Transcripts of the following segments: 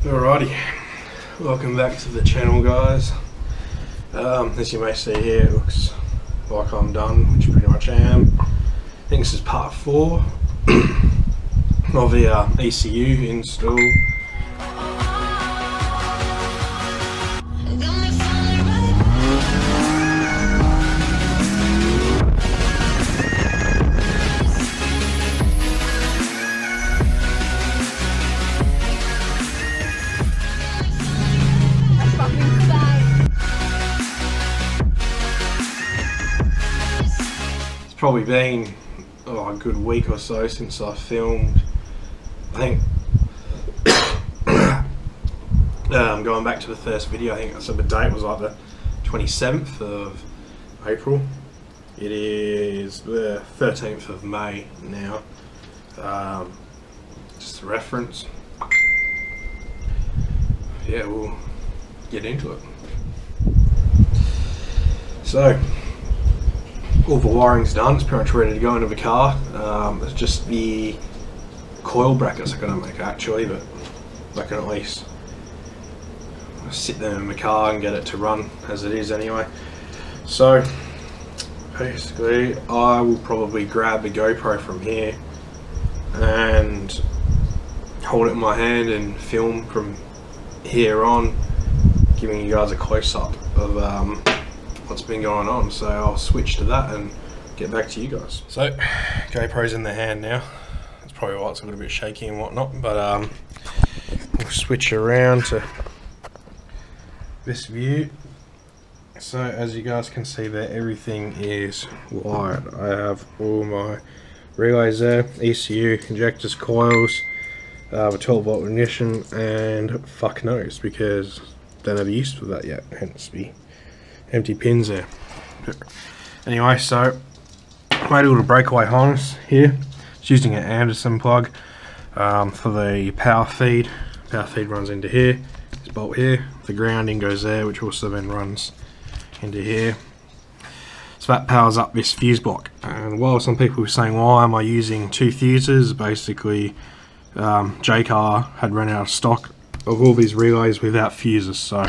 Alrighty, welcome back to the channel, guys. As you may see here, it looks like I'm done, which pretty much I am. I think this is part 4 of the ECU install. Probably been a good week or so since I filmed. I think going back to the first video, I think I said the date was like the 27th of April. It is the 13th of May now. Just a reference. Yeah, we'll get into it. So, all the wiring's done, it's pretty much ready to go into the car. It's just the coil brackets I'm going to make actually, but I can at least sit them in the car and get it to run as it is anyway. So basically I will probably grab the GoPro from here and hold it in my hand and film from here on, giving you guys a close-up of what's been going on. So I'll switch to that and get back to you guys. So GoPro's in the hand now. That's probably why it's a little bit shaky and whatnot, but we'll switch around to this view. So as you guys can see there, everything is wired. I have all my relays there, ECU, injectors, coils, the 12 volt ignition, and fuck knows, because don't have a use for that yet, hence the empty pins there. Anyway, so I made a little breakaway harness here. It's using an Anderson plug for the power feed. Power feed runs into here. This bolt here. The grounding goes there, which also then runs into here. So that powers up this fuse block. And while some people were saying, why am I using 2 fuses? Basically, JCar had run out of stock of all these relays without fuses, so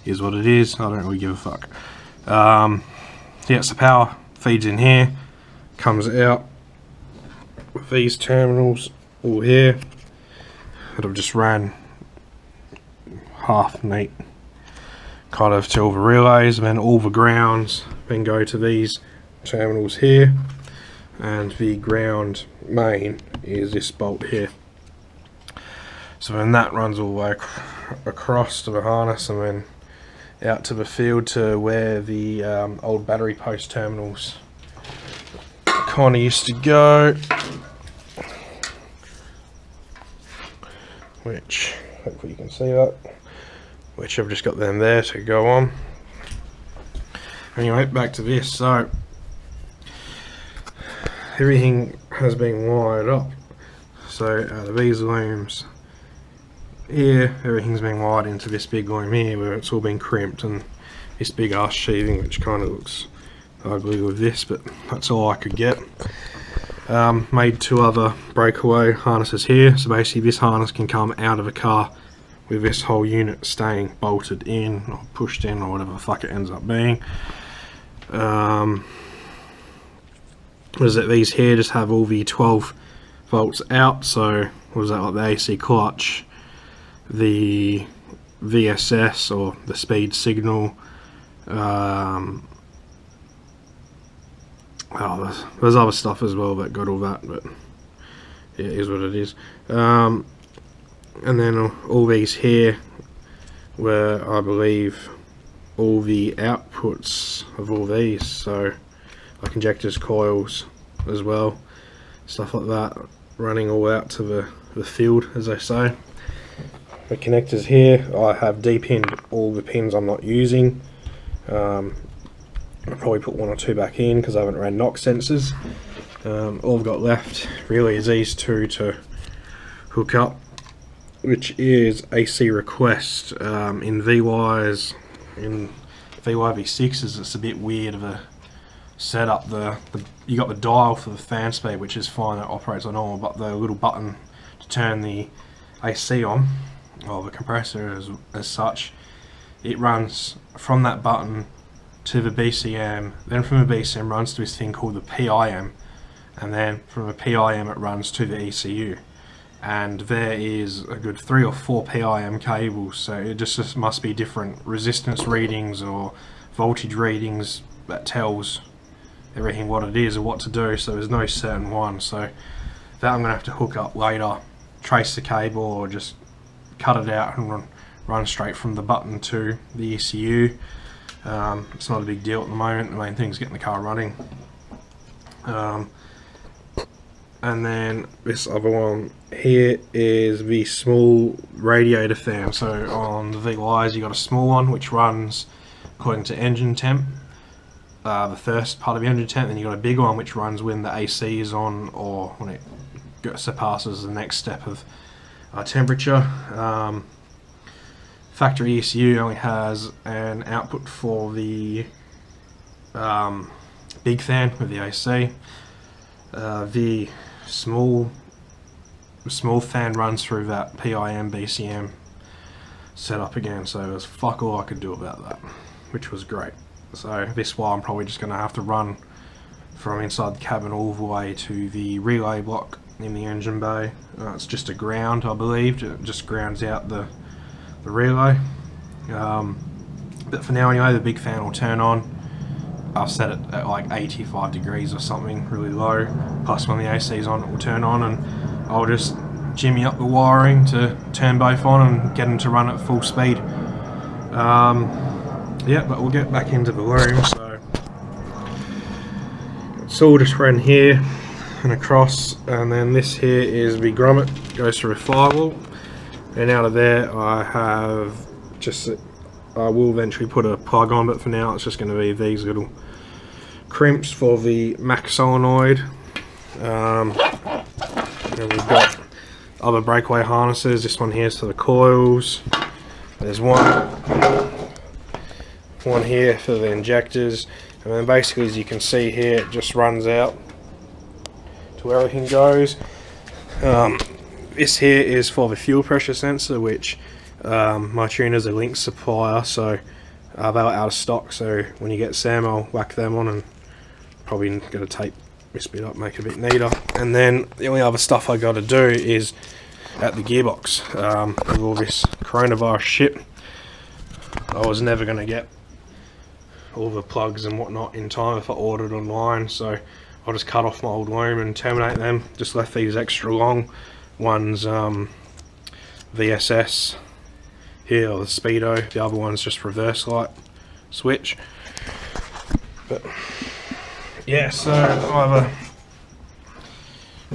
is what it is. I don't really give a fuck. Yeah, so power feeds in here, comes out with these terminals all here that I've just ran half neat kind of to all the relays, and then all the grounds then go to these terminals here, and the ground main is this bolt here. So then that runs all the way across to the harness and then out to the field to where the old battery post terminals kind of used to go, which hopefully you can see that, which I've just got them there to go on. Anyway, back to this. So everything has been wired up. So out of these looms here, everything's been wired into this big loom here where it's all been crimped, and this big ass sheathing which kind of looks ugly with this, but that's all I could get. Made 2 other breakaway harnesses here, so basically this harness can come out of a car with this whole unit staying bolted in or pushed in or whatever the fuck it ends up being. Was it these here just have all the 12 volts out, so what was that, like the AC clutch, the VSS or the speed signal, there's other stuff as well that got all that, but it is what it is. And then all these here were, I believe, all the outputs of all these, so like injectors, coils as well, stuff like that, running all out to the field, as they say. The connectors here, I have de-pinned all the pins I'm not using. I'll probably put 1 or 2 back in because I haven't ran knock sensors. All I've got left really is these 2 to hook up, which is AC request. In VYs, in VY-V6s, it's a bit weird of a setup. You got the dial for the fan speed, which is fine, it operates on normal, but the little button to turn the AC on or the compressor as such, it runs from that button to the BCM, then from the BCM runs to this thing called the PIM, and then from the PIM it runs to the ECU. And there is a good 3 or 4 PIM cables, so it just must be different resistance readings or voltage readings that tells everything what it is or what to do, so there's no certain one. So that I'm going to have to hook up later, trace the cable, or just cut it out and run straight from the button to the ECU. It's not a big deal at the moment, the main thing is getting the car running. And then this other one here is the small radiator fan. So on the VYs you got a small one which runs according to engine temp, the first part of the engine temp, then you got a big one which runs when the AC is on or when it surpasses the next step of temperature. Factory ECU only has an output for the big fan with the AC. The small fan runs through that PIM BCM setup again, so there's fuck all I could do about that, which was great. So this one I'm probably just going to have to run from inside the cabin all the way to the relay block in the engine bay. It's just a ground, I believe, it just grounds out the relay. But for now anyway, the big fan will turn on. I've set it at like 85 degrees or something, really low, plus when the AC is on it will turn on, and I'll just jimmy up the wiring to turn both on and get them to run at full speed. Yeah, but we'll get back into the room. So it's all just run here and across, and then this here is the grommet, goes through a firewall, and out of there I have just, I will eventually put a plug on, but for now it's just going to be these little crimps for the Mac solenoid. And we've got other breakaway harnesses. This one here is for the coils. There's one here for the injectors, and then basically, as you can see here, it just runs out to where everything goes. This here is for the fuel pressure sensor, which my tuner's a Link supplier, so they were out of stock, so when you get Sam I'll whack them on and probably going to tape this bit up, make it a bit neater. And then the only other stuff I got to do is at the gearbox. With all this coronavirus shit, I was never going to get all the plugs and whatnot in time if I ordered online, so I'll just cut off my old loom and terminate them. Just left these extra long ones, VSS here, or the Speedo. The other one's just reverse light switch. But yeah, so either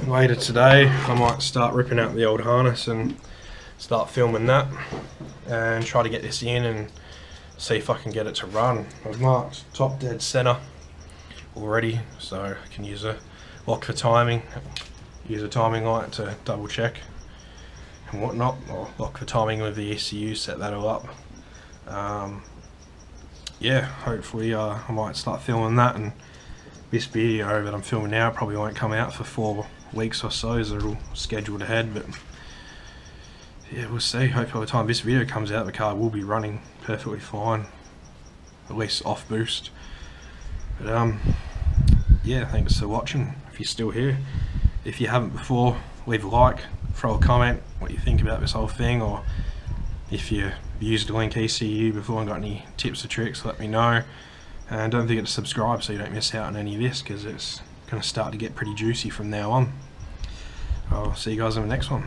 later today I might start ripping out the old harness and start filming that and try to get this in and see if I can get it to run. I've marked top dead center already, so I can use a lock for timing, use a timing light to double check and whatnot, or lock the timing with the ECU, set that all up. Yeah, hopefully I might start filming that, and this video that I'm filming now probably won't come out for 4 weeks or so, as they're all scheduled ahead, but yeah, we'll see. Hopefully by the time this video comes out the car will be running perfectly fine, at least off boost. But yeah, thanks for watching if you're still here. If you haven't before, leave a like, throw a comment what you think about this whole thing, or if you used a Link ECU before and got any tips or tricks, let me know. And don't forget to subscribe so you don't miss out on any of this, because it's going to start to get pretty juicy from now on. I'll see you guys in the next one.